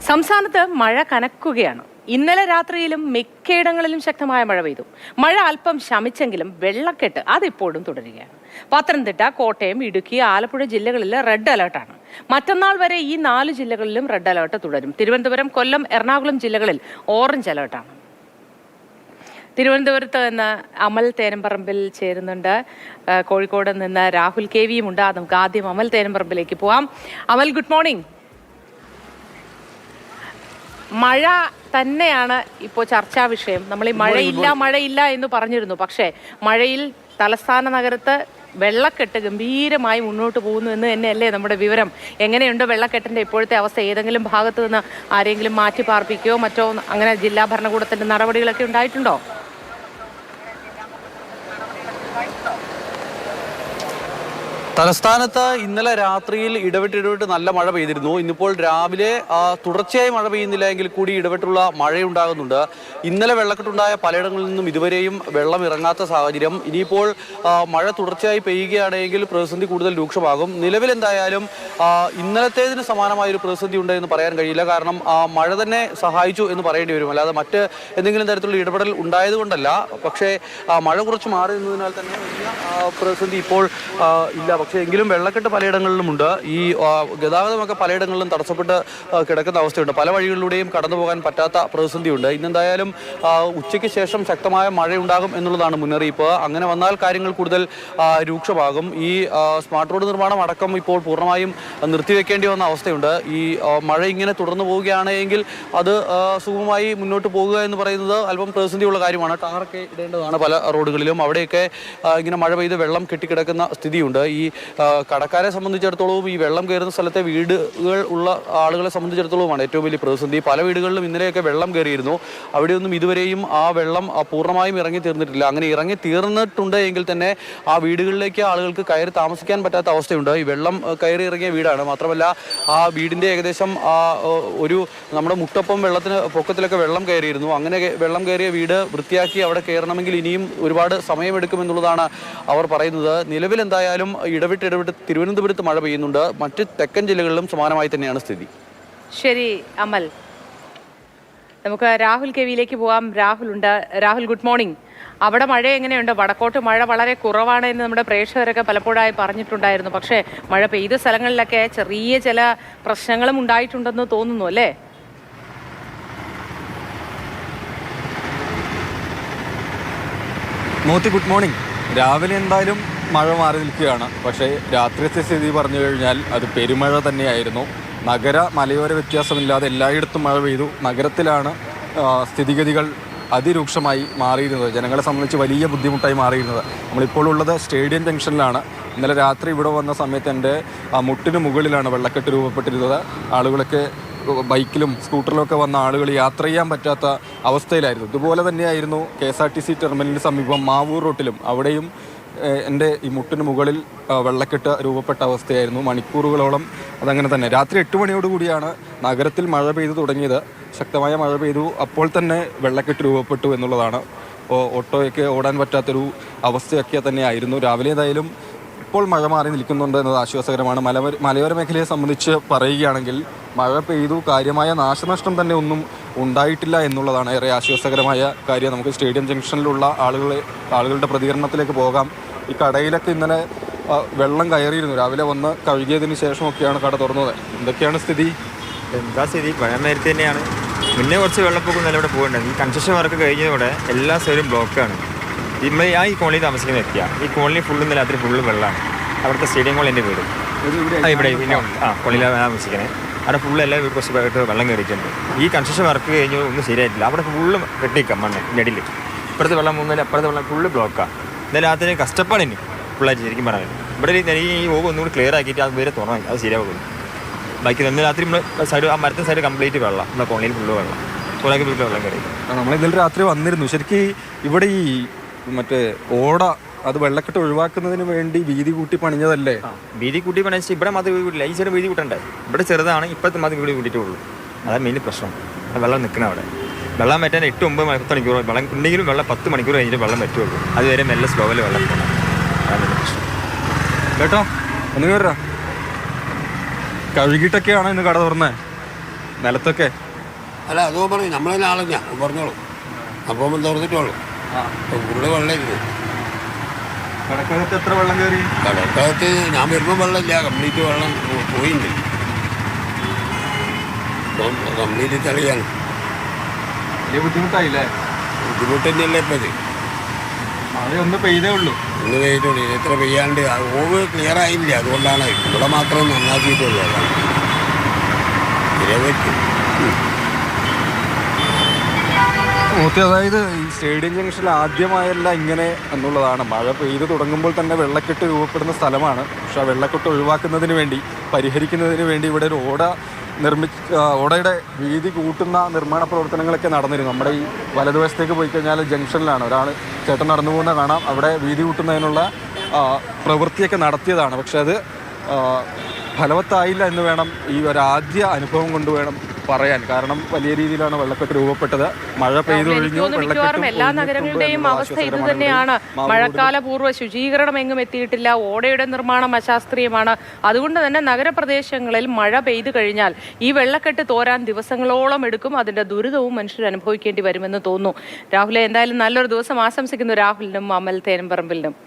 സംസ്ഥാനത്ത് മഴ കനക്കുകയാണ്. ഇന്നലെ രാത്രിയിലും മിക്കയിടങ്ങളിലും ശക്തമായ മഴ പെയ്തു. മഴ അല്പം ശമിച്ചെങ്കിലും വെള്ളക്കെട്ട് അതിപ്പോഴും തുടരുകയാണ്. പത്തനംതിട്ട, കോട്ടയം, ഇടുക്കി, ആലപ്പുഴ ജില്ലകളിൽ റെഡ് അലർട്ടാണ്. മറ്റന്നാൾ വരെ ഈ 4 ജില്ലകളിലും റെഡ് അലർട്ട് തുടരും. തിരുവനന്തപുരം, കൊല്ലം, എറണാകുളം ജില്ലകളിൽ ഓറഞ്ച് അലർട്ടാണ്. തിരുവനന്തപുരത്ത് നിന്ന് അമൽ തേനമ്പറമ്പിൽ ചേരുന്നുണ്ട്. കോഴിക്കോട് നിന്ന് രാഹുൽ കെ വിയും ഉണ്ട്. നമുക്ക് ആദ്യം അമൽ തേനമ്പറമ്പിലേക്ക് പോവാം. അമൽ, ഗുഡ് മോർണിംഗ്. മഴ തന്നെയാണ് ഇപ്പോൾ ചർച്ചാ വിഷയം. നമ്മൾ ഈ മഴയില്ല എന്ന് പറഞ്ഞിരുന്നു. പക്ഷേ മഴയിൽ തലസ്ഥാന നഗരത്ത് വെള്ളക്കെട്ട് ഗംഭീരമായി മുന്നോട്ട് പോകുന്നു എന്ന് തന്നെയല്ലേ നമ്മുടെ വിവരം? എങ്ങനെയുണ്ട് വെള്ളക്കെട്ടിന്റെ ഇപ്പോഴത്തെ അവസ്ഥ? ഏതെങ്കിലും ഭാഗത്തു നിന്ന് ആരെങ്കിലും മാറ്റി പാർപ്പിക്കുകയോ മറ്റോ അങ്ങനെ ജില്ലാ ഭരണകൂടത്തിന്റെ നടപടികളൊക്കെ ഉണ്ടായിട്ടുണ്ടോ? തലസ്ഥാനത്ത് ഇന്നലെ രാത്രിയിൽ ഇടവിട്ട് നല്ല മഴ പെയ്തിരുന്നു. ഇന്നിപ്പോൾ രാവിലെ തുടർച്ചയായി മഴ പെയ്യുന്നില്ല എങ്കിൽ കൂടി ഇടവിട്ടുള്ള മഴയുണ്ടാകുന്നുണ്ട്. ഇന്നലെ വെള്ളക്കെട്ടുണ്ടായ പലയിടങ്ങളിൽ നിന്നും ഇതുവരെയും വെള്ളം ഇറങ്ങാത്ത സാഹചര്യം. ഇനിയിപ്പോൾ മഴ തുടർച്ചയായി പെയ്യുകയാണെങ്കിൽ പ്രതിസന്ധി കൂടുതൽ രൂക്ഷമാകും. നിലവിൽ എന്തായാലും ഇന്നലത്തേതിന് സമാനമായൊരു പ്രതിസന്ധി ഉണ്ട് എന്ന് പറയാൻ കഴിയില്ല. കാരണം മഴ തന്നെ സഹായിച്ചു എന്ന് പറയേണ്ടി വരും. അല്ലാതെ മറ്റ് എന്തെങ്കിലും തരത്തിലുള്ള ഇടപെടൽ ഉണ്ടായതുകൊണ്ടല്ല. പക്ഷേ മഴ കുറച്ച് മാറി നിന്നതിനാൽ തന്നെ വലിയ പ്രതിസന്ധി ഇപ്പോൾ ഇല്ല. പക്ഷേ എങ്കിലും വെള്ളക്കെട്ട് പലയിടങ്ങളിലുമുണ്ട്. ഈ ഗതാഗതമൊക്കെ പലയിടങ്ങളിലും തടസ്സപ്പെട്ട് കിടക്കുന്ന അവസ്ഥയുണ്ട്. പല വഴികളിലൂടെയും കടന്നു പോകാൻ പറ്റാത്ത പ്രതിസന്ധിയുണ്ട്. ഇന്നെന്തായാലും ഉച്ചയ്ക്ക് ശേഷം ശക്തമായ മഴയുണ്ടാകും എന്നുള്ളതാണ് മുന്നറിയിപ്പ്. അങ്ങനെ വന്നാൽ കാര്യങ്ങൾ കൂടുതൽ രൂക്ഷമാകും. ഈ സ്മാർട്ട് റോഡ് നിർമ്മാണം അടക്കം ഇപ്പോൾ പൂർണ്ണമായും നിർത്തിവെക്കേണ്ടി വന്ന അവസ്ഥയുണ്ട്. ഈ മഴ ഇങ്ങനെ തുടർന്നു പോവുകയാണെങ്കിൽ അത് സുഗമമായി മുന്നോട്ട് പോകുക എന്ന് പറയുന്നത് അല്പം പ്രതിസന്ധിയുള്ള കാര്യമാണ്. ടാറൊക്കെ ഇടേണ്ടതാണ് പല റോഡുകളിലും. അവിടെയൊക്കെ ഇങ്ങനെ മഴ പെയ്ത് വെള്ളം കെട്ടിക്കിടക്കുന്ന സ്ഥിതിയുണ്ട്. ഈ കടക്കാരെ സംബന്ധിച്ചിടത്തോളവും ഈ വെള്ളം കയറുന്ന സ്ഥലത്തെ വീടുകൾ ഉള്ള ആളുകളെ സംബന്ധിച്ചിടത്തോളവുമാണ് ഏറ്റവും വലിയ പ്രതിസന്ധി. പല വീടുകളിലും ഇന്നലെയൊക്കെ വെള്ളം കയറിയിരുന്നു. അവിടെയൊന്നും ഇതുവരെയും ആ വെള്ളം പൂർണ്ണമായും ഇറങ്ങി തീർന്നിട്ടില്ല. അങ്ങനെ ഇറങ്ങി തീർന്നിട്ടുണ്ട് എങ്കിൽ തന്നെ ആ വീടുകളിലേക്ക് ആളുകൾക്ക് കയറി താമസിക്കാൻ പറ്റാത്ത അവസ്ഥയുണ്ട്. ഈ വെള്ളം കയറി ഇറങ്ങിയ വീടാണ്. മാത്രമല്ല ആ വീടിൻ്റെ ഏകദേശം ഒരു നമ്മുടെ മുട്ടപ്പം വെള്ളത്തിന് പൊക്കത്തിലൊക്കെ വെള്ളം കയറിയിരുന്നു. അങ്ങനെ വെള്ളം കയറിയ വീട് വൃത്തിയാക്കി അവിടെ കയറണമെങ്കിൽ ഇനിയും ഒരുപാട് സമയമെടുക്കുമെന്നുള്ളതാണ് അവർ പറയുന്നത്. നിലവിൽ എന്തായാലും ഇടവിട്ട് തിരുവനന്തപുരത്ത് മഴ പെയ്യുന്നുണ്ട്. മറ്റ് തെക്കൻ ജില്ലകളിലും സമാനമായി തന്നെയാണ് സ്ഥിതി. ശരി അമൽ, നമുക്ക് രാഹുൽ കെ വിയിലേക്ക് പോവാം. രാഹുൽ ഉണ്ട്. Rahul, good morning. അവിടെ മഴ എങ്ങനെയുണ്ട്? വടക്കോട്ട് മഴ വളരെ കുറവാണ് എന്ന് നമ്മുടെ പ്രേക്ഷകരൊക്കെ പലപ്പോഴായി പറഞ്ഞിട്ടുണ്ടായിരുന്നു. പക്ഷേ മഴ പെയ്ത സ്ഥലങ്ങളിലൊക്കെ ചെറിയ ചില പ്രശ്നങ്ങളും ഉണ്ടായിട്ടുണ്ടെന്ന് തോന്നുന്നു അല്ലേ? Moti, good morning. രാവിലെ എന്തായാലും മഴ മാറി നിൽക്കുകയാണ്. പക്ഷേ രാത്രിയത്തെ സ്ഥിതി പറഞ്ഞു കഴിഞ്ഞാൽ അത് പെരുമഴ തന്നെയായിരുന്നു. മലയോര വ്യത്യാസമില്ലാതെ എല്ലായിടത്തും മഴ പെയ്തു. നഗരത്തിലാണ് സ്ഥിതിഗതികൾ അതിരൂക്ഷമായി മാറിയിരുന്നത്. ജനങ്ങളെ സംബന്ധിച്ച് വലിയ ബുദ്ധിമുട്ടായി മാറിയിരുന്നത്. നമ്മളിപ്പോൾ ഉള്ളത് സ്റ്റേഡിയം ജംഗ്ഷനിലാണ്. ഇന്നലെ രാത്രി ഇവിടെ വന്ന സമയത്ത് എൻ്റെ മുട്ടിന് മുകളിലാണ് വെള്ളക്കെട്ട് രൂപപ്പെട്ടിരുന്നത്. ആളുകളൊക്കെ ബൈക്കിലും സ്കൂട്ടറിലൊക്കെ വന്ന ആളുകൾ യാത്ര ചെയ്യാൻ പറ്റാത്ത അവസ്ഥയിലായിരുന്നു. ഇതുപോലെ തന്നെയായിരുന്നു KSRTC ടെർമിനലിന് സമീപം മാവൂർ റോട്ടിലും. അവിടെയും എൻ്റെ ഈ മുട്ടിന് മുകളിൽ വെള്ളക്കെട്ട് രൂപപ്പെട്ട അവസ്ഥയായിരുന്നു. മണിക്കൂറുകളോളം അതങ്ങനെ തന്നെ. രാത്രി 8 മണിയോടുകൂടിയാണ് നഗരത്തിൽ മഴ പെയ്തു തുടങ്ങിയത്. ശക്തമായ മഴ പെയ്തു. അപ്പോൾ തന്നെ വെള്ളക്കെട്ട് രൂപപ്പെട്ടു എന്നുള്ളതാണ്. ഓട്ടോയൊക്കെ ഓടാൻ പറ്റാത്തൊരു അവസ്ഥയൊക്കെ തന്നെയായിരുന്നു. രാവിലെ ഏതായാലും ഇപ്പോൾ മഴ മാറി നിൽക്കുന്നുണ്ട് എന്നത് ആശ്വാസകരമാണ്. മലയോര മേഖലയെ സംബന്ധിച്ച് പറയുകയാണെങ്കിൽ മഴ പെയ്തു, കാര്യമായ നാശനഷ്ടം തന്നെ ഒന്നും ഉണ്ടായിട്ടില്ല എന്നുള്ളതാണ് ഏറെ ആശ്വാസകരമായ കാര്യം. നമുക്ക് സ്റ്റേഡിയം ജംഗ്ഷനിലുള്ള ആളുകളുടെ പ്രതികരണത്തിലേക്ക് പോകാം. ഈ കടയിലൊക്കെ ഇന്നലെ വെള്ളം കയറിയിരുന്നു. രാവിലെ വന്ന് കഴുകിയതിന് ശേഷമൊക്കെയാണ് കട തുറന്നത്. എന്തൊക്കെയാണ് സ്ഥിതി? എന്താ സ്ഥിതി? മഴ നേരത്തെ തന്നെയാണ്. മുന്നേ കുറച്ച് വെള്ളപ്പൊക്കം നല്ല ഇവിടെ പോകേണ്ടത്. ഈ കൺസ്ട്രക്ഷൻ വർക്ക് കഴിഞ്ഞതോടെ എല്ലാ സൈഡും ബ്ലോക്കാണ്. ഞാൻ ഈ കോളനിയിൽ താമസിക്കുന്ന വ്യക്തിയാണ്. ഈ കോളനി ഫുള്ളും രാത്രി ഫുള്ള് വെള്ളമാണ്. അവിടുത്തെ സ്റ്റേഡിയം കോളനി എൻ്റെ വീട് ഇവിടെ കോളനിയിലാണ് താമസിക്കുന്നത്. അവിടെ ഫുള്ള് എല്ലാ വീട് കുറച്ച് വെള്ളം കയറിയിട്ടുണ്ട്. ഈ കൺസ്ട്രക്ഷൻ വർക്ക് കഴിഞ്ഞ് ഒന്നും ശരിയായിട്ടില്ല. അവിടെ ഫുള്ള് കെട്ടിക്കാം മണ്ണ് ഞടിൽ. ഇപ്പുറത്തെ വെള്ളം മൂന്നിൽ അപ്പുറത്തെ വെള്ളം ഫുള്ള് ബ്ലോക്കാണ്. എന്നാലും അതിന് കഷ്ടപ്പാടിന് ഫുള്ളായിട്ട് ശരിക്കും പറഞ്ഞത്. ഇവിടെ ഈ ഓവ് ഒന്നുകൂടി ക്ലിയർ ആക്കിയിട്ട് അത് വരെ തുറന്നു അത് ശരിയാകുന്നു. ബാക്കി ഇന്ന് രാത്രി നമ്മൾ സൈഡ് ആ മരത്തിന് സൈഡ് കംപ്ലീറ്റ് വെള്ളം. നമ്മുടെ കോളനിയിൽ ഫുള്ള് വെള്ളം. കുറേ വീട്ടിൽ വെള്ളം കയറി. നമ്മൾ ഇന്നലെ രാത്രി വന്നിരുന്നു. ശരിക്കും ഇവിടെ ഈ മറ്റേ ഓട അത് വെള്ളക്കെട്ട് ഒഴിവാക്കുന്നതിന് വേണ്ടി വീതി കൂട്ടി പണിഞ്ഞതല്ലേ? വീതി കൂട്ടി പണിച്ച് ഇവിടെ മതി വീടില്ല. ഈ സൈഡ് വീതി കൂട്ടണ്ടേ? ഇവിടെ ചെറുതാണ്. ഇപ്പോഴത്തെ മതി വീട് കൂട്ടിയിട്ടുള്ളൂ. അതാണ് മെയിൻ പ്രശ്നം. വെള്ളം നിൽക്കണം അവിടെ. വെള്ളം പറ്റാൻ 8-9 മണിക്കൂർ വെള്ളം ഉണ്ടെങ്കിലും വെള്ളം 10 മണിക്കൂർ കഴിഞ്ഞിട്ട് വെള്ളം പറ്റുള്ളൂ. അതുവരെ മെല്ലെ സ്ലോവിൽ വെള്ളം പോകണം. അതാണ് പ്രശ്നം. കേട്ടോ, ഒന്ന് കയറാ. കഴുകിയിട്ടൊക്കെയാണ് ഇന്ന് കട തുറന്നേ. നിലത്തൊക്കെ അല്ല അതോ പറയും നമ്മളെ ആളഞ്ഞ പറഞ്ഞോളൂ അപ്പോൾ തുറന്നിട്ടോളൂ ഫുള്ള് വെള്ളമായിരുന്നു. കടക്കകത്ത് എത്ര വെള്ളം കയറി? കടക്കകത്ത് ഞാൻ വരുമ്പോൾ വെള്ളമില്ല, കംപ്ലീറ്റ് വെള്ളം പോയിട്ടുണ്ട്. ഇപ്പം കംപ്ലീറ്റ് തെളിയാണ്. വലിയ ബുദ്ധിമുട്ടായില്ലേ? ബുദ്ധിമുട്ട് തന്നെയല്ലേ ഇപ്പം ഇത്. മഴ ഒന്ന് പെയ്തേ ഉള്ളൂ. ഒന്ന് പെയ്തുള്ളൂ, എത്ര പെയ്യാണ്ട് ഓവ് ക്ലിയർ ആയില്ല. അതുകൊണ്ടാണ് ഇവിടെ മാത്രം നന്നാക്കിയിട്ടുള്ളൂ. അതായത് ഈ സ്റ്റേഡിയം ജംഗ്ഷനിൽ ആദ്യമായല്ല ഇങ്ങനെ എന്നുള്ളതാണ്. മഴ പെയ്ത് തുടങ്ങുമ്പോൾ തന്നെ വെള്ളക്കെട്ട് രൂപപ്പെടുന്ന സ്ഥലമാണ്. പക്ഷെ ആ വെള്ളക്കെട്ട് ഒഴിവാക്കുന്നതിന് വേണ്ടി, പരിഹരിക്കുന്നതിന് വേണ്ടി ഇവിടെ ഒരു ഓടയുടെ വീതി കൂട്ടുന്ന നിർമ്മാണ പ്രവർത്തനങ്ങളൊക്കെ നടന്നിരുന്നു. നമ്മുടെ ഈ വലതുവശത്തേക്ക് പോയി കഴിഞ്ഞാൽ ജംഗ്ഷനിലാണ് ഒരാൾ ചേട്ടൻ നടന്നു പോകുന്ന കാണാം. അവിടെ വീതി കൂട്ടുന്നതിനുള്ള പ്രവൃത്തിയൊക്കെ നടത്തിയതാണ്. പക്ഷെ അത് ഫലവത്തായില്ല എന്ന് വേണം ഈ ഒരു ആദ്യ അനുഭവം കൊണ്ട് വേണം പറയാൻ. കാരണം വലിയ രീതിയിലാണ് വെള്ളക്കെട്ട് രൂപപ്പെട്ടത്. മഴ പെയ്തൊഴിഞ്ഞു, മിക്കവാറും എല്ലാ നഗരങ്ങളുടെയും അവസ്ഥ ഇത് തന്നെയാണ്. മഴക്കാല പൂർവ്വ ശുചീകരണം എങ്ങും എത്തിയിട്ടില്ല. ഓടയുടെ നിർമ്മാണം അശാസ്ത്രീയമാണ്. അതുകൊണ്ട് തന്നെ നഗരപ്രദേശങ്ങളിൽ മഴ പെയ്തു കഴിഞ്ഞാൽ ഈ വെള്ളക്കെട്ട് തോരാൻ ദിവസങ്ങളോളം എടുക്കും. അതിന്റെ ദുരിതവും മനുഷ്യർ അനുഭവിക്കേണ്ടി വരുമെന്ന് തോന്നുന്നു. രാഹുലെ, എന്തായാലും നല്ലൊരു ദിവസം ആശംസിക്കുന്നു രാഹുലിനും അമൽ തേനമ്പറമ്പിലിനും.